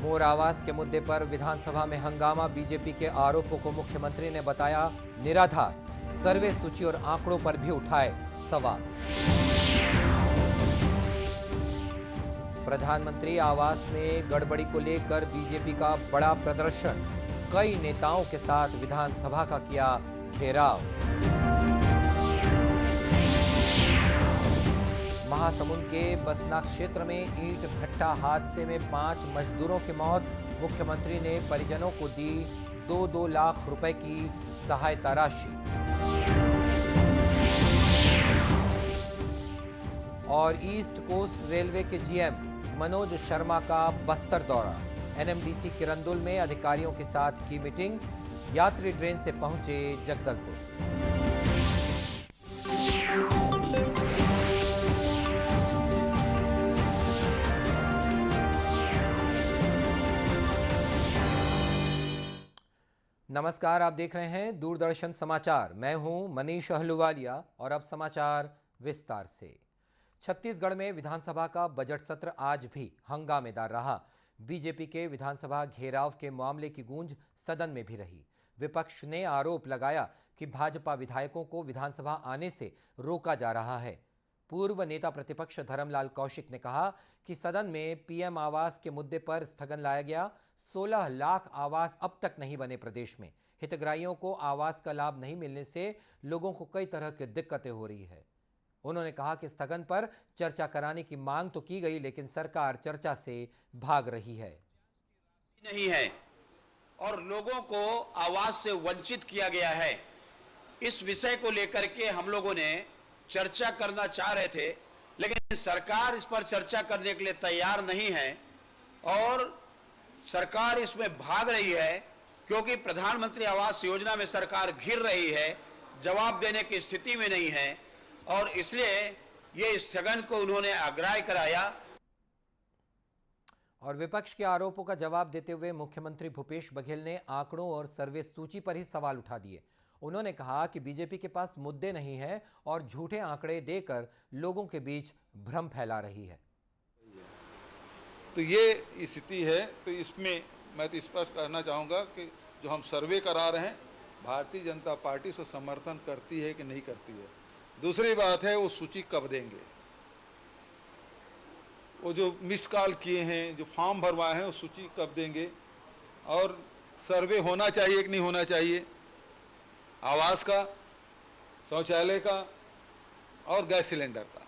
मोर आवास के मुद्दे पर विधानसभा में हंगामा। बीजेपी के आरोपों को मुख्यमंत्री ने बताया निराधार। सर्वे सूची और आंकड़ों पर भी उठाए सवाल। प्रधानमंत्री आवास में गड़बड़ी को लेकर बीजेपी का बड़ा प्रदर्शन। कई नेताओं के साथ विधानसभा का किया घेराव। महासमुंद के बसना क्षेत्र में ईंट भट्टा हादसे में 5 मजदूरों की मौत। मुख्यमंत्री ने परिजनों को दी 2-2 लाख रुपए की सहायता राशि। और ईस्ट कोस्ट रेलवे के जीएम मनोज शर्मा का बस्तर दौरा। एनएमडीसी किरंदुल में अधिकारियों के साथ की मीटिंग। यात्री ट्रेन से पहुंचे जगदलपुर। नमस्कार, आप देख रहे हैं दूरदर्शन समाचार। मैं हूं मनीष अहलुवालिया और अब समाचार विस्तार से। छत्तीसगढ़ में विधानसभा का बजट सत्र आज भी हंगामेदार रहा। बीजेपी के विधानसभा घेराव के मामले की गूंज सदन में भी रही। विपक्ष ने आरोप लगाया कि भाजपा विधायकों को विधानसभा आने से रोका जा रहा है। पूर्व नेता प्रतिपक्ष धर्मलाल कौशिक ने कहा कि सदन में पीएम आवास के मुद्दे पर स्थगन लाया गया। 16 लाख आवास अब तक नहीं बने प्रदेश में। हितग्राहियों को आवास का लाभ नहीं मिलने से लोगों को कई तरह की दिक्कतें हो रही है। उन्होंने कहा कि स्थगन पर चर्चा कराने की मांग तो की गई, लेकिन सरकार चर्चा से भाग रही है। नहीं है और लोगों को आवास से वंचित किया गया है। इस विषय को लेकर के हम लोगों ने चर्चा करना चाह रहे थे, लेकिन सरकार इस पर चर्चा करने के लिए तैयार नहीं है और सरकार इसमें भाग रही है क्योंकि प्रधानमंत्री आवास योजना में सरकार घिर रही है, जवाब देने की स्थिति में नहीं है और इसलिए ये स्थगन को उन्होंने अग्राह्य कराया। और विपक्ष के आरोपों का जवाब देते हुए मुख्यमंत्री भूपेश बघेल ने आंकड़ों और सर्वे सूची पर ही सवाल उठा दिए। उन्होंने कहा कि बीजेपी के पास मुद्दे नहीं हैं और झूठे आंकड़े देकर लोगों के बीच भ्रम फैला रही है। तो ये स्थिति है। तो इसमें मैं तो स्पष्ट करना चाहूँगा कि जो हम सर्वे करा रहे हैं, भारतीय जनता पार्टी से समर्थन करती है कि नहीं करती है। दूसरी बात है वो सूची कब देंगे, वो जो मिस्ड कॉल किए हैं, जो फॉर्म भरवाए हैं, वो सूची कब देंगे, और सर्वे होना चाहिए कि नहीं होना चाहिए, आवास का, शौचालय का और गैस सिलेंडर का।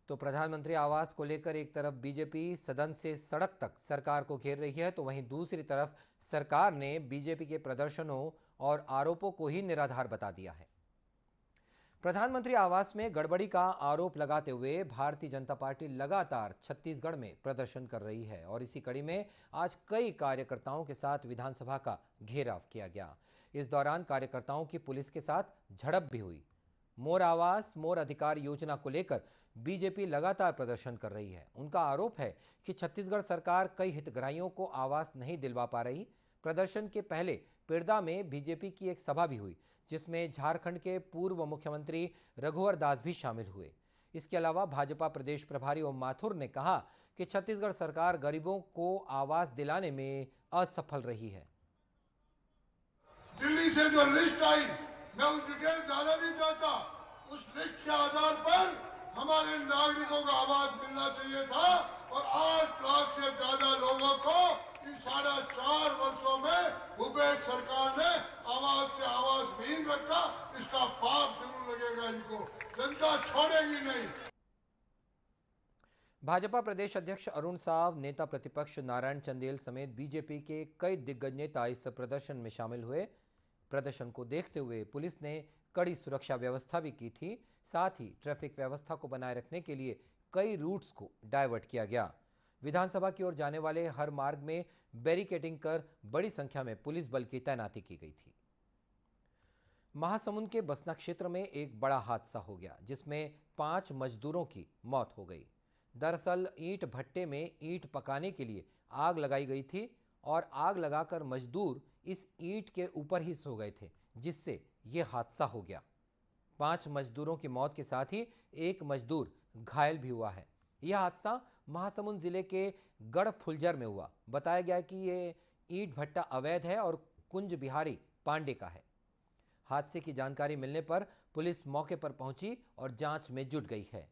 तो प्रधानमंत्री आवास को लेकर एक तरफ बीजेपी सदन से सड़क तक सरकार को घेर रही है, तो वहीं दूसरी तरफ सरकार ने बीजेपी के प्रदर्शनों और आरोपों को ही निराधार बता दिया है। प्रधानमंत्री आवास में गड़बड़ी का आरोप लगाते हुए भारतीय जनता पार्टी लगातार छत्तीसगढ़ में प्रदर्शन कर रही है और इसी कड़ी में आज कई कार्यकर्ताओं के साथ विधानसभा का घेराव किया गया। इस दौरान कार्यकर्ताओं की पुलिस के साथ झड़प भी हुई। मोर आवास मोर अधिकार योजना को लेकर बीजेपी लगातार प्रदर्शन कर रही है। उनका आरोप है कि छत्तीसगढ़ सरकार कई हितग्राहियों को आवास नहीं दिलवा पा रही। प्रदर्शन के पहले पिरदा में बीजेपी की एक सभा भी हुई, जिसमें झारखंड के पूर्व मुख्यमंत्री रघुवर दास भी शामिल हुए। इसके अलावा भाजपा प्रदेश प्रभारी ओम माथुर ने कहा कि छत्तीसगढ़ सरकार गरीबों को आवास दिलाने में असफल रही है। दिल्ली से जो लिस्ट आई, मैं उस डिटेल जाना नहीं चाहता। उस लिस्ट के आधार पर हमारे नागरिकों को आवास मिलना चाहिए था और 8 लाख से ज्यादा लोगों को इन 4.5 वर्षों में भूपेश सरकार ने आवास से आवास विहीन रखा। इसका पाप जरूर लगेगा इनको, जनता छोड़ेगी नहीं। भाजपा प्रदेश अध्यक्ष अरुण साव, नेता प्रतिपक्ष नारायण चंदेल समेत बीजेपी के कई दिग्गज नेता इस प्रदर्शन में शामिल हुए। प्रदर्शन को देखते हुए पुलिस ने कड़ी सुरक्षा व्यवस्था भी की थी। साथ ही ट्रैफिक व्यवस्था को बनाए रखने के लिए कई रूट्स को डायवर्ट किया गया। विधानसभा की ओर जाने वाले हर मार्ग में बैरिकेडिंग कर बड़ी संख्या में पुलिस बल की तैनाती की गई थी। महासमुंद के बसना क्षेत्र में एक बड़ा हादसा हो गया, जिसमें 5 मजदूरों की मौत हो गई। दरअसल ईंट भट्टे में ईंट पकाने के लिए आग लगाई गई थी और आग लगाकर मजदूर इस ईंट के ऊपर ही सो गए थे, जिससे यह हादसा हो गया। 5 मजदूरों की मौत के साथ ही एक मजदूर घायल भी हुआ है। यह हादसा महासमुंद जिले के गढ़फुलझर में हुआ। बताया गया कि ये ईंट भट्टा अवैध है और कुंज बिहारी पांडे का है। हादसे की जानकारी मिलने पर पुलिस मौके पर पहुंची और जांच में जुट गई है।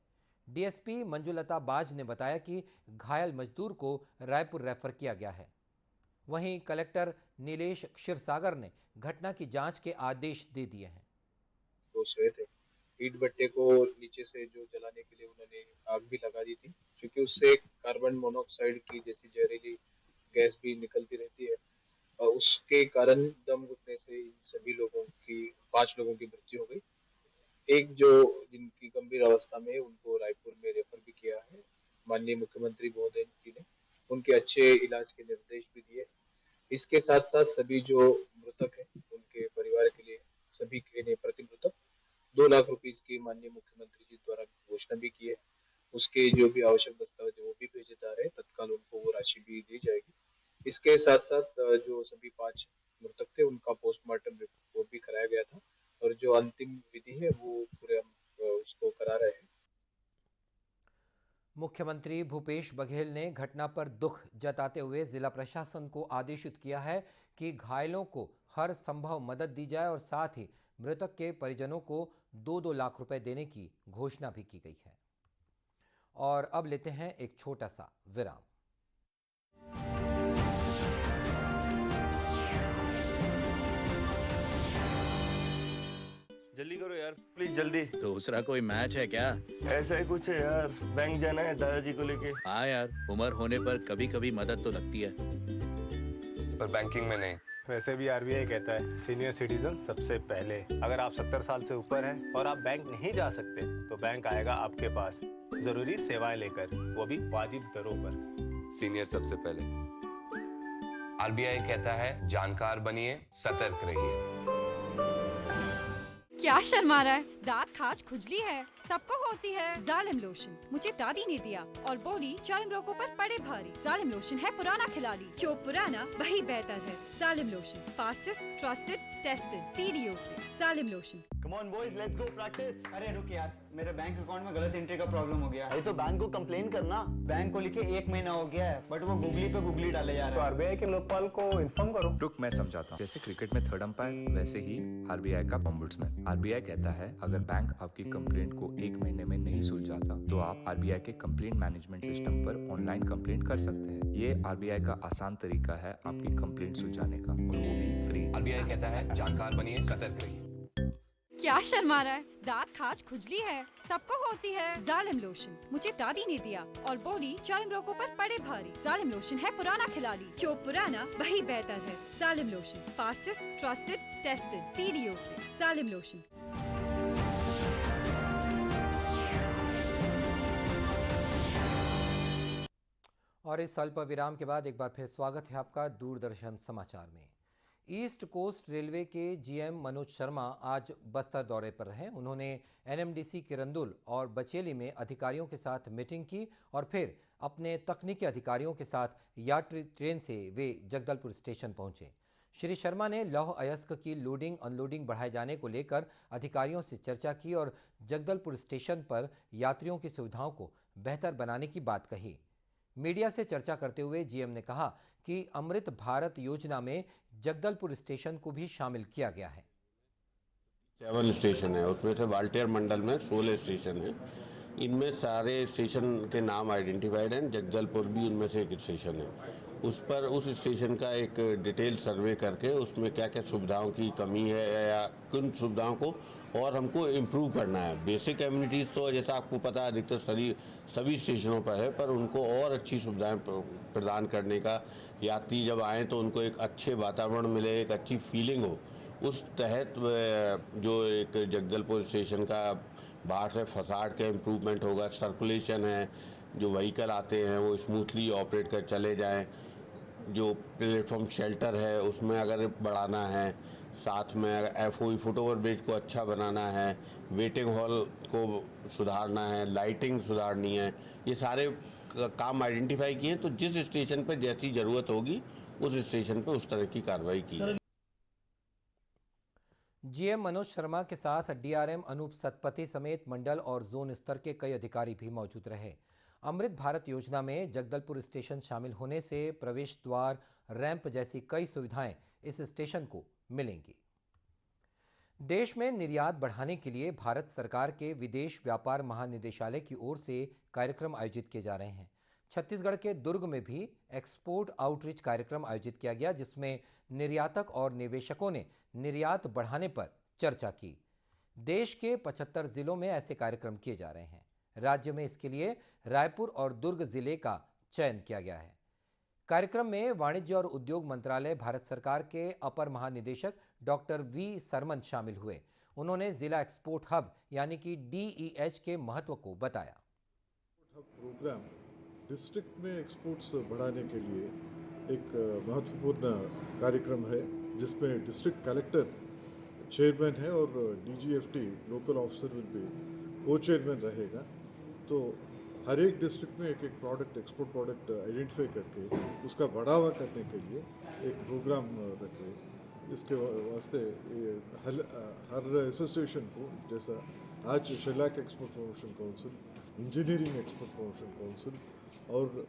डीएसपी मंजुलता बाज ने बताया कि घायल मजदूर को रायपुर रेफर किया गया है। वहीं कलेक्टर नीलेश क्षीरसागर ने घटना की जांच के आदेश दे दिए हैं। वो सोए थे, ईंट भट्टे को नीचे से जो जलाने के लिए उन्होंने आग भी लगा दी थी, क्योंकि उससे कार्बन मोनोऑक्साइड की जैसी जहरीली गैस भी निकलती रहती है और उसके कारण दम घुटने से इन सभी लोगों की 5 लोगों की मृत्यु हो गई। एक जो जिनकी गंभीर अवस्था में उनको रायपुर में रेफर भी किया है। माननीय मुख्यमंत्री महोदय जी ने उनके अच्छे इलाज के निर्देश भी दिए। इसके साथ साथ सभी जो मृतक हैं उनके परिवार के लिए सभी के प्रति मृतक 2 लाख रुपीस की माननीय मुख्यमंत्री जी द्वारा घोषणा भी की है। उसके जो भी आवश्यक दस्तावेज है वो भी भेजे जा रहे हैं, तत्काल उनको वो राशि भी दी जाएगी। इसके साथ साथ जो सभी 5 मृतक थे उनका पोस्टमार्टम रिपोर्ट भी कराया गया था और जो अंतिम विधि है वो पूरे हम उसको करा रहे हैं। मुख्यमंत्री भूपेश बघेल ने घटना पर दुख जताते हुए जिला प्रशासन को आदेशित किया है कि घायलों को हर संभव मदद दी जाए और साथ ही मृतक के परिजनों को 2-2 लाख रुपए देने की घोषणा भी की गई है। और अब लेते हैं एक छोटा सा विराम। जल्दी करो यार, प्लीज जल्दी। दूसरा कोई मैच है क्या? ऐसा ही कुछ है यार, बैंक जाना है दादाजी को लेके। हाँ यार, उम्र होने पर कभी कभी मदद तो लगती है, पर बैंकिंग में नहीं। वैसे भी आरबीआई कहता है सीनियर सिटीजन सबसे पहले। अगर आप 70 साल से ऊपर हैं और आप बैंक नहीं जा सकते तो बैंक आएगा आपके पास जरूरी सेवाएं लेकर, वो भी वाजिब दरों पर। सीनियर सबसे पहले। आरबीआई कहता है जानकार बनिए, सतर्क रहिए। क्या शर्मा रहा है? दांत खाज खुजली है, सबको होती है। जालिम लोशन मुझे दादी ने दिया और बोली चर्म रोगों पर पड़े भारी। जालिम लोशन है पुराना खिलाड़ी, जो पुराना वही बेहतर है। जालिम lotion, fastest, trusted, tested, PDO से। जालिम lotion. Come on boys, let's go practice. अरे रुक यार, मेरे बैंक अकाउंट में गलत एंट्री का प्रॉब्लम हो गया। अरे तो बैंक को कंप्लेन करना। बैंक को लिखे 1 महीना हो गया है, बट वो गूगली पे गूगली डाले जा रहे हैं। तो आरबीआई के लोकपाल को इन्फॉर्म करो। रुक, मैं समझाता हूँ। जैसे क्रिकेट में थर्ड अंपायर, वैसे ही आरबीआई का ओम्बुड्समैन। आरबीआई कहता है अगर बैंक आपकी कंप्लेंट को 1 महीने में नहीं सुलझाता तो आप आरबीआई के कंप्लेंट मैनेजमेंट सिस्टम पर ऑनलाइन कंप्लेंट कर सकते हैं। ये आरबीआई का आसान तरीका है आपकी कंप्लेंट सुलझाने का, और वो भी फ्री। आरबीआई कहता है जानकार बनिए, सतर्क रहिए। क्या शर्मा रहा है? दांत खाज खुजली है, सबको होती है। जालिम लोशन मुझे दादी ने दिया और बोली चर्म रोगों पर पड़े भारी। जालिम लोशन है पुराना खिलाड़ी, जो पुराना वही बेहतर है। जालिम lotion, fastest, trusted, tested, PDO से। जालिम लोशन। और इस अल्प विराम के बाद एक बार फिर स्वागत है आपका दूरदर्शन समाचार में। ईस्ट कोस्ट रेलवे के जीएम मनोज शर्मा आज बस्तर दौरे पर रहे। उन्होंने एनएमडीसी किरंदुल और बचेली में अधिकारियों के साथ मीटिंग की और फिर अपने तकनीकी अधिकारियों के साथ यात्री ट्रेन से वे जगदलपुर स्टेशन पहुंचे। श्री शर्मा ने लौह अयस्क की लोडिंग अनलोडिंग बढ़ाए जाने को लेकर अधिकारियों से चर्चा की और जगदलपुर स्टेशन पर यात्रियों की सुविधाओं को बेहतर बनाने की बात कही। मीडिया से चर्चा करते हुए जीएम ने कहा कि अमृत भारत योजना में जगदलपुर स्टेशन को भी शामिल किया गया है। 7 स्टेशन है, उसमें से वाल्टेर मंडल में 16 स्टेशन है। इनमें सारे स्टेशन के नाम आइडेंटिफाइड हैं। जगदलपुर भी उनमें से एक स्टेशन है। उस पर उस स्टेशन का एक डिटेल सर्वे करके उसमें क्या क्या सुविधाओं की कमी है या किन सुविधाओं को और हमको इम्प्रूव करना है। बेसिक एम्यूनिटीज़ तो जैसा आपको पता है अधिकतर सभी स्टेशनों पर है, पर उनको और अच्छी सुविधाएं प्रदान करने का, यात्री जब आएँ तो उनको एक अच्छे वातावरण मिले, एक अच्छी फीलिंग हो, उस तहत जो एक जगदलपुर स्टेशन का बाहर से फसाड का इम्प्रूवमेंट होगा। सर्कुलेशन है, जो व्हीकल आते हैं वो स्मूथली ऑपरेट कर चले जाएं। जो प्लेटफॉर्म शेल्टर है उसमें अगर बढ़ाना है, साथ में एफओई फुटओवर ब्रिज को अच्छा बनाना है, वेटिंग हॉल को सुधारना है, लाइटिंग सुधारनी है, ये सारे काम आइडेंटिफाई किए। तो जिस स्टेशन पर जैसी ज़रूरत होगी उस स्टेशन पर उस तरह की कार्रवाई की है। जीएम मनोज शर्मा के साथ डीआरएम अनूप सतपथी समेत मंडल और जोन स्तर के कई अधिकारी भी मौजूद रहे। अमृत भारत योजना में जगदलपुर स्टेशन शामिल होने से प्रवेश द्वार, रैंप जैसी कई सुविधाएं इस स्टेशन को मिलेंगी। देश में निर्यात बढ़ाने के लिए भारत सरकार के विदेश व्यापार महानिदेशालय की ओर से कार्यक्रम आयोजित किए जा रहे हैं। छत्तीसगढ़ के दुर्ग में भी एक्सपोर्ट आउटरीच कार्यक्रम आयोजित किया गया, जिसमें निर्यातक और निवेशकों ने निर्यात बढ़ाने पर चर्चा की। देश के 75 जिलों में ऐसे कार्यक्रम किए जा रहे हैं। राज्य में इसके लिए रायपुर और दुर्ग जिले का चयन किया गया है। कार्यक्रम में वाणिज्य और उद्योग मंत्रालय, भारत सरकार के अपर महानिदेशक डॉक्टर वी सरमन शामिल हुए। उन्होंने जिला एक्सपोर्ट हब यानी कि DEH के महत्व को बताया। प्रोग्राम डिस्ट्रिक्ट में एक्सपोर्ट्स बढ़ाने के लिए एक महत्वपूर्ण कार्यक्रम है, जिसमें डिस्ट्रिक्ट कलेक्टर चेयरमैन है और DGFT local officer will be को चेयरमैन रहेगा। तो हर एक डिस्ट्रिक्ट में एक एक प्रोडक्ट, एक्सपोर्ट प्रोडक्ट आइडेंटिफाई करके उसका बढ़ावा करने के लिए एक प्रोग्राम रखे। इसके वास्ते हर एसोसिएशन को, जैसा आज shellac export promotion council, engineering export promotion council और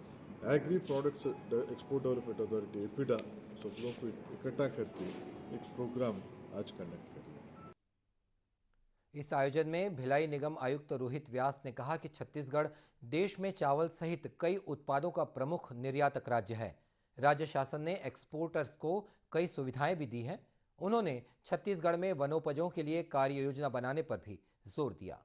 agri products export development authority APEDA, सब लोगों को इकट्ठा करके एक प्रोग्राम आज कंडक्ट करें। इस आयोजन में भिलाई निगम आयुक्त रोहित व्यास ने कहा कि छत्तीसगढ़ देश में चावल सहित कई उत्पादों का प्रमुख निर्यातक राज्य है। राज्य शासन ने एक्सपोर्टर्स को कई सुविधाएं भी दी हैं। उन्होंने छत्तीसगढ़ में वनोपजों के लिए कार्य योजना बनाने पर भी जोर दिया।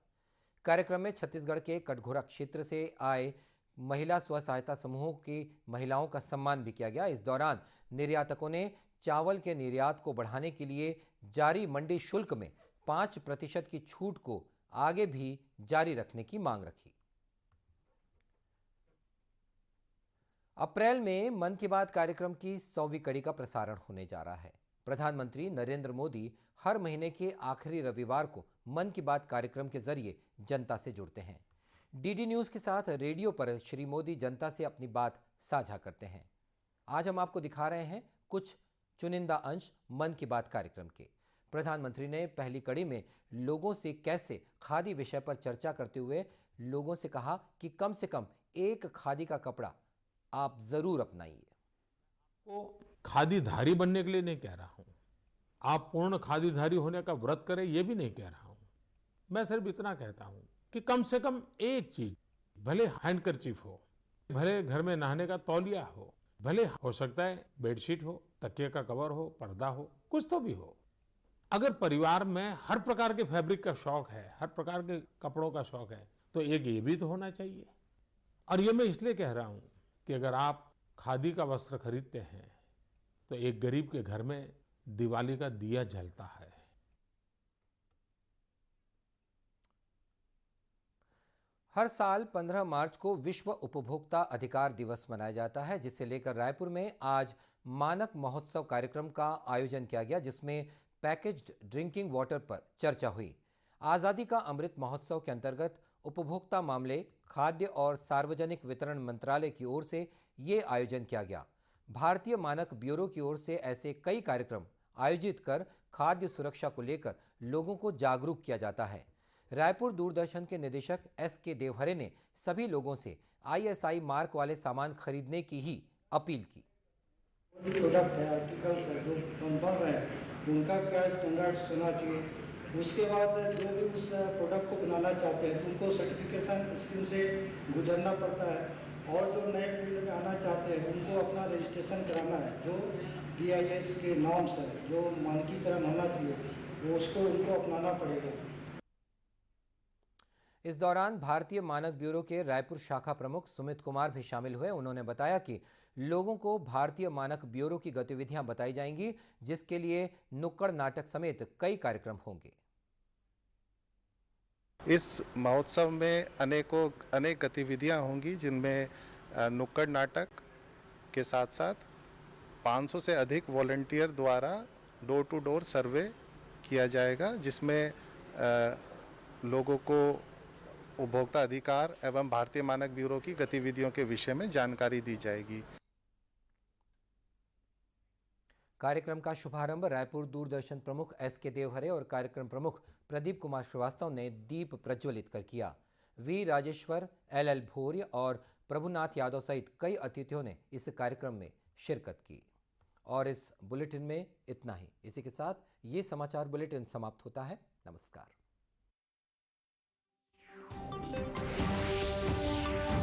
कार्यक्रम में छत्तीसगढ़ के कटघोरा क्षेत्र से आए महिला स्व सहायता समूहों की महिलाओं का सम्मान भी किया गया। इस दौरान निर्यातकों ने चावल के निर्यात को बढ़ाने के लिए जारी मंडी शुल्क में 5% की छूट को आगे भी जारी रखने की मांग रखी। अप्रैल में मन की बात कार्यक्रम की 100वीं कड़ी का प्रसारण होने जा रहा है। प्रधानमंत्री नरेंद्र मोदी हर महीने के आखिरी रविवार को मन की बात कार्यक्रम के जरिए जनता से जुड़ते हैं। DD न्यूज के साथ रेडियो पर श्री मोदी जनता से अपनी बात साझा करते हैं। आज हम आपको दिखा रहे हैं कुछ चुनिंदा अंश मन की बात कार्यक्रम के। प्रधानमंत्री ने पहली कड़ी में लोगों से कैसे खादी विषय पर चर्चा करते हुए लोगों से कहा कि कम से कम एक खादी का कपड़ा आप जरूर अपनाइए। वो खादीधारी बनने के लिए नहीं कह रहा हूं, आप पूर्ण खादीधारी होने का व्रत करें, ये भी नहीं कह रहा हूं। मैं सिर्फ इतना कहता हूं कि कम से कम एक चीज, भले हैंडकरचीफ हो, भले घर में नहाने का तौलिया हो, भले हो सकता है बेडशीट हो, तकिए का कवर हो, पर्दा हो, कुछ तो भी हो। अगर परिवार में हर प्रकार के फैब्रिक का शौक है, हर प्रकार के कपड़ों का शौक है, तो एक ये भी तो होना चाहिए। और ये मैं इसलिए कह रहा हूं कि अगर आप खादी का वस्त्र खरीदते हैं तो एक गरीब के घर में दिवाली का दिया जलता है। हर साल 15 मार्च को विश्व उपभोक्ता अधिकार दिवस मनाया जाता है, जिसे लेकर रायपुर में आज मानक महोत्सव कार्यक्रम का आयोजन किया गया, जिसमें पैकेज्ड ड्रिंकिंग वाटर पर चर्चा हुई। आज़ादी का अमृत महोत्सव के अंतर्गत उपभोक्ता मामले, खाद्य और सार्वजनिक वितरण मंत्रालय की ओर से ये आयोजन किया गया। भारतीय मानक ब्यूरो की ओर से ऐसे कई कार्यक्रम आयोजित कर खाद्य सुरक्षा को लेकर लोगों को जागरूक किया जाता है। रायपुर दूरदर्शन के निदेशक SK देवहरे ने सभी लोगों से ISI मार्क वाले सामान खरीदने की ही अपील की। प्रोडक्ट है, आर्टिकल्स है जो बन रहे हैं, उनका क्या स्टैंडर्ड्स होना चाहिए। उसके बाद जो भी उस प्रोडक्ट को बनाना चाहते हैं तो उनको सर्टिफिकेशन स्कीम से गुजरना पड़ता है। और जो नए फील्ड में आना चाहते हैं उनको अपना रजिस्ट्रेशन कराना है। जो BIS के नॉर्म्स है, जो मानकीकरण होना चाहिए, वो उसको उनको अपनाना पड़ेगा। इस दौरान भारतीय मानक ब्यूरो के रायपुर शाखा प्रमुख सुमित कुमार भी शामिल हुए। उन्होंने बताया कि लोगों को भारतीय मानक ब्यूरो की गतिविधियां बताई जाएंगी, जिसके लिए नुक्कड़ नाटक समेत कई कार्यक्रम होंगे। इस महोत्सव में अनेक गतिविधियां होंगी, जिनमें नुक्कड़ नाटक के साथ साथ 500 से अधिक वॉलंटियर द्वारा डोर टू डोर सर्वे किया जाएगा, जिसमें लोगों को उपभोक्ता अधिकार एवं भारतीय मानक ब्यूरो की गतिविधियों के विषय में जानकारी दी जाएगी। कार्यक्रम का शुभारंभ रायपुर दूरदर्शन प्रमुख SK देवहरे और कार्यक्रम प्रमुख प्रदीप कुमार श्रीवास्तव ने दीप प्रज्वलित कर किया। वी राजेश्वर, LL भौर्य और प्रभुनाथ यादव सहित कई अतिथियों ने इस कार्यक्रम में शिरकत की। और इस बुलेटिन में इतना ही। इसी के साथ ये समाचार बुलेटिन समाप्त होता है। नमस्कार।